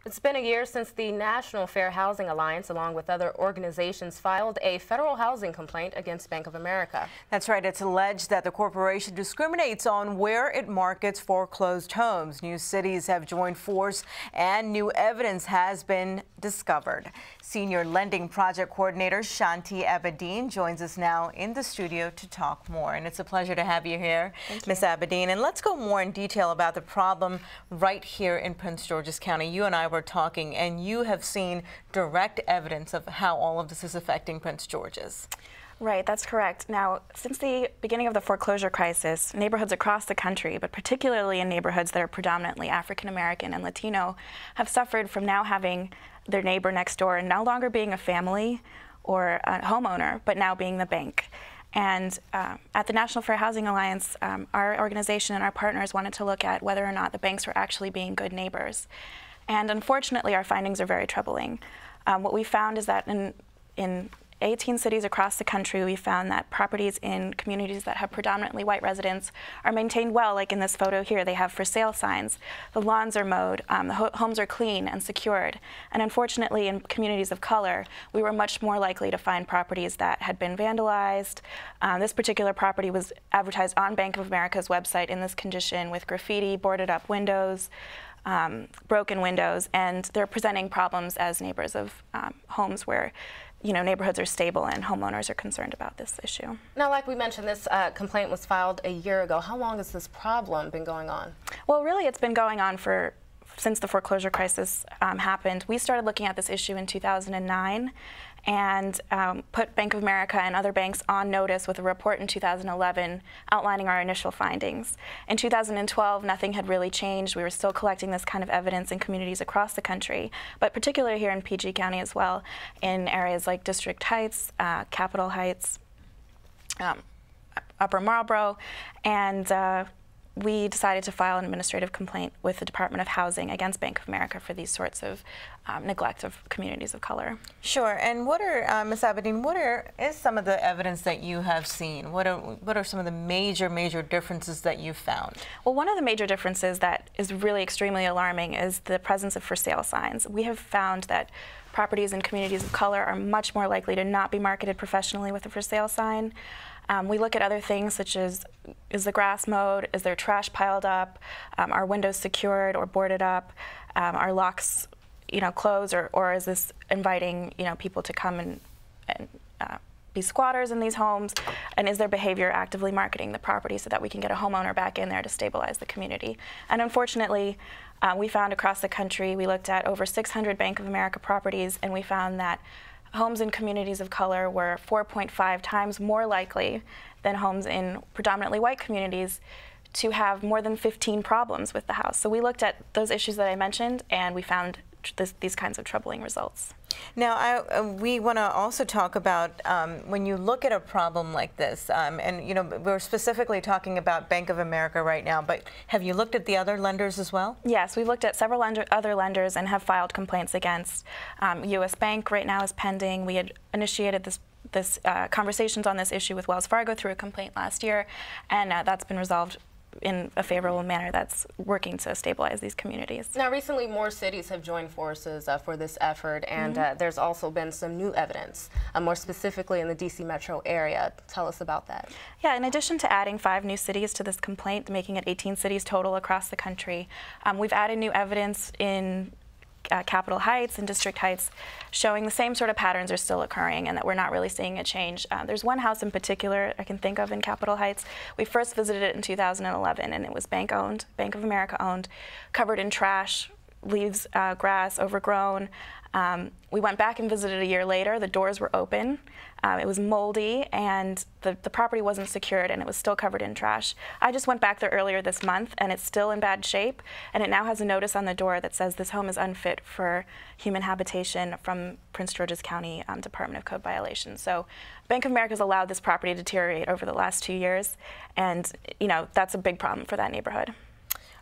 It's been a year since the National Fair Housing Alliance, along with other organizations, filed a federal housing complaint against Bank of America. That's right. It's alleged that the corporation discriminates on where it markets foreclosed homes. New cities have joined force and new evidence has been discovered. Senior Lending Project Coordinator Shanti Abedin joins us now in the studio to talk more. And it's a pleasure to have you here, Ms. Abedin. And let's go more in detail about the problem right here in Prince George's County. You and I were talking, and you have seen direct evidence of how all of this is affecting Prince George's. Right, that's correct. Now, since the beginning of the foreclosure crisis, neighborhoods across the country, but particularly in neighborhoods that are predominantly African American and Latino, have suffered from now having their neighbor next door and no longer being a family or a homeowner, but now being the bank. And at the National Fair Housing Alliance, our organization and our partners wanted to look at whether or not the banks were actually being good neighbors. And unfortunately, our findings are very troubling. What we found is that in 18 cities across the country, we found that properties in communities that have predominantly white residents are maintained well, like in this photo here. They have for sale signs, the lawns are mowed, the homes are clean and secured. And unfortunately, in communities of color, we were much more likely to find properties that had been vandalized. This particular property was advertised on Bank of America's website in this condition with graffiti, boarded up windows, broken windows, and they're presenting problems as neighbors of homes where neighborhoods are stable and homeowners are concerned about this issue. Now, like we mentioned, this complaint was filed a year ago. How long has this problem been going on? Well, really, it's been going on since the foreclosure crisis happened. We started looking at this issue in 2009 and put Bank of America and other banks on notice with a report in 2011 outlining our initial findings. In 2012, nothing had really changed. We were still collecting this kind of evidence in communities across the country, but particularly here in PG County as well, in areas like District Heights, Capitol Heights, Upper Marlboro, and we decided to file an administrative complaint with the Department of Housing against Bank of America for these sorts of neglect of communities of color. Sure. And what are, Ms. Abedin, is some of the evidence that you have seen? What are some of the major differences that you've found? Well, one of the major differences that is really extremely alarming is the presence of for sale signs. We have found that properties in communities of color are much more likely to not be marketed professionally with a for sale sign. We look at other things such as, is the grass mowed, is there trash piled up, are windows secured or boarded up, are locks closed, or is this inviting people to come and be squatters in these homes, and is their behavior actively marketing the property so that we can get a homeowner back in there to stabilize the community. And unfortunately, we found across the country, we looked at over 600 Bank of America properties, and we found that homes in communities of color were 4.5 times more likely than homes in predominantly white communities to have more than 15 problems with the house. So we looked at those issues that I mentioned, and we found these kinds of troubling results. Now, we want to also talk about when you look at a problem like this, and we're specifically talking about Bank of America right now, but have you looked at the other lenders as well? Yes, we've looked at several other lenders and have filed complaints against U.S. Bank. Right now is pending. We had initiated this conversations on this issue with Wells Fargo through a complaint last year, and that's been resolved in a favorable manner that's working to stabilize these communities. Now, recently more cities have joined forces for this effort, and there's also been some new evidence, more specifically in the D.C. metro area. Tell us about that. Yeah, in addition to adding 5 new cities to this complaint, making it 18 cities total across the country, we've added new evidence in Capitol Heights and District Heights showing the same sort of patterns are still occurring and that we're not really seeing a change. There's one house in particular I can think of in Capitol Heights. We first visited it in 2011, and it was bank-owned, Bank of America owned, covered in trash, leaves, grass, overgrown. We went back and visited a year later. The doors were open. It was moldy, and the property wasn't secured, and it was still covered in trash. I just went back there earlier this month, and it's still in bad shape, and it now has a notice on the door that says this home is unfit for human habitation from Prince George's County Department of Code violations. So Bank of America has allowed this property to deteriorate over the last 2 years, and that's a big problem for that neighborhood.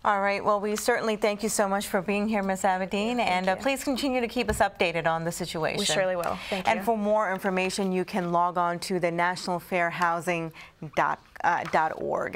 All right. Well, we certainly thank you so much for being here, Ms. Abedin, and please continue to keep us updated on the situation. We surely will. Thank you. And for more information, you can log on to the nationalfairhousing.org.